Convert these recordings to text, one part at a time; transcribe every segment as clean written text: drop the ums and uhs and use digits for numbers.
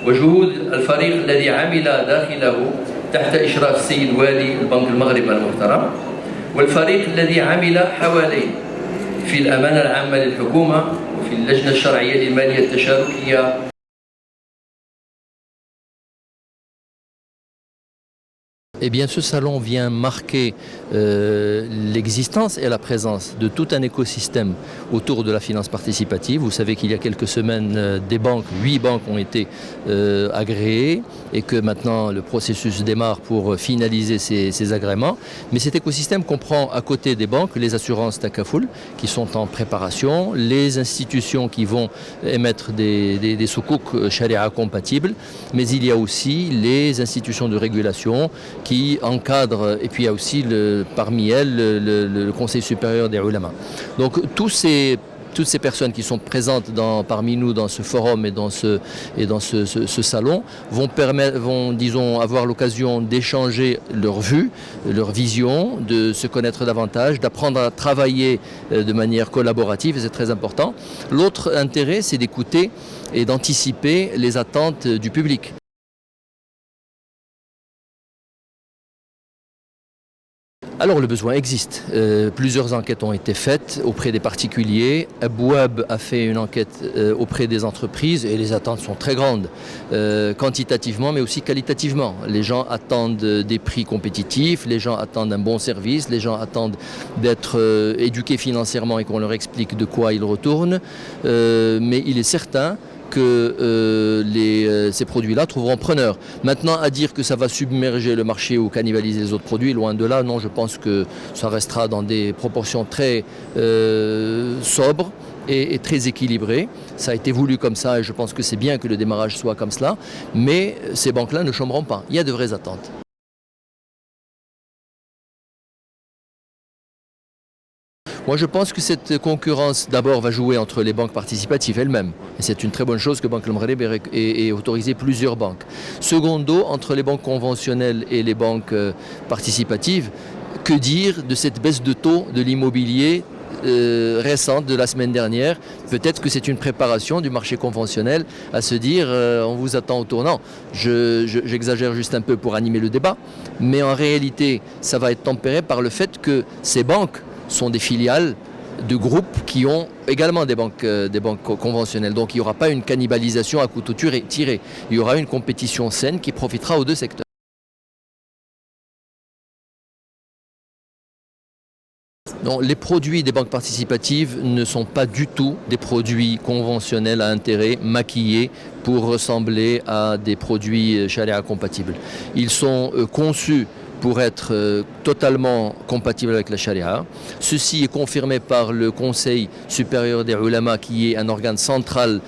وجهود الفريق الذي عمل داخله تحت إشراف السيد والي البنك المغربي المحترم، والفريق الذي عمل حواليه في الأمانة العامة للحكومة وفي اللجنة الشرعية للمالية التشاركية. Eh bien, ce salon vient marquer l'existence et la présence de tout un écosystème autour de la finance participative. Vous savez qu'il y a quelques semaines, 8 banques ont été agréées et que maintenant le processus démarre pour finaliser ces agréments. Mais cet écosystème comprend à côté des banques les assurances Takaful qui sont en préparation, les institutions qui vont émettre des soukouk sharia compatibles, mais il y a aussi les institutions de régulation qui encadrent, et puis il y a aussi parmi elles le Conseil supérieur des ulama. Donc toutes ces personnes qui sont présentes parmi nous dans ce forum et dans ce salon vont, disons, avoir l'occasion d'échanger leurs vues, leur vision, de se connaître davantage, d'apprendre à travailler de manière collaborative, et c'est très important. L'autre intérêt, c'est d'écouter et d'anticiper les attentes du public. Alors le besoin existe. Plusieurs enquêtes ont été faites auprès des particuliers. Abouab a fait une enquête auprès des entreprises et les attentes sont très grandes, quantitativement mais aussi qualitativement. Les gens attendent des prix compétitifs, les gens attendent un bon service, les gens attendent d'être éduqués financièrement et qu'on leur explique de quoi ils retournent. Mais il est certain que ces produits-là trouveront preneur. Maintenant, à dire que ça va submerger le marché ou cannibaliser les autres produits, loin de là, non, je pense que ça restera dans des proportions très sobres et très équilibrées. Ça a été voulu comme ça et je pense que c'est bien que le démarrage soit comme cela, mais ces banques-là ne chômeront pas. Il y a de vraies attentes. Moi, je pense que cette concurrence, d'abord, va jouer entre les banques participatives elles-mêmes. Et c'est une très bonne chose que Banque al-Maghreb ait autorisé plusieurs banques. Secondo, entre les banques conventionnelles et les banques participatives, que dire de cette baisse de taux de l'immobilier récente de la semaine dernière? Peut-être que c'est une préparation du marché conventionnel à se dire on vous attend au tournant. J'exagère juste un peu pour animer le débat, mais en réalité, ça va être tempéré par le fait que ces banques sont des filiales de groupes qui ont également des banques conventionnelles. Donc il n'y aura pas une cannibalisation à couteau tiré. Il y aura une compétition saine qui profitera aux deux secteurs. Non, les produits des banques participatives ne sont pas du tout des produits conventionnels à intérêt maquillés pour ressembler à des produits sharia compatibles. Ils sont conçus pour être totalement compatible avec la charia. Ceci est confirmé par le Conseil supérieur des ulama, qui est un organe central,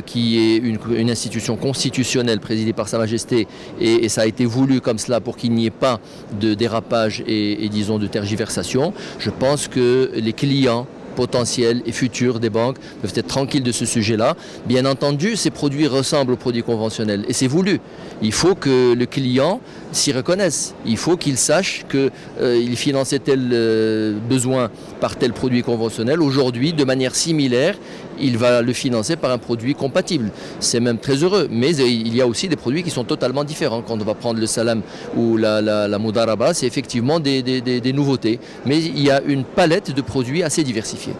qui est une institution constitutionnelle présidée par Sa Majesté, et ça a été voulu comme cela pour qu'il n'y ait pas de dérapage et disons de tergiversation. Je pense que les clients potentiels et futurs des banques peuvent être tranquilles de ce sujet-là. Bien entendu, ces produits ressemblent aux produits conventionnels et c'est voulu. Il faut que le client s'y reconnaisse. Il faut qu'il sache qu'il finançait tel besoin par tel produit conventionnel. Aujourd'hui, de manière similaire, il va le financer par un produit compatible. C'est même très heureux. Mais il y a aussi des produits qui sont totalement différents. Quand on va prendre le salam ou la mudaraba, c'est effectivement des nouveautés. Mais il y a une palette de produits assez diversifiés.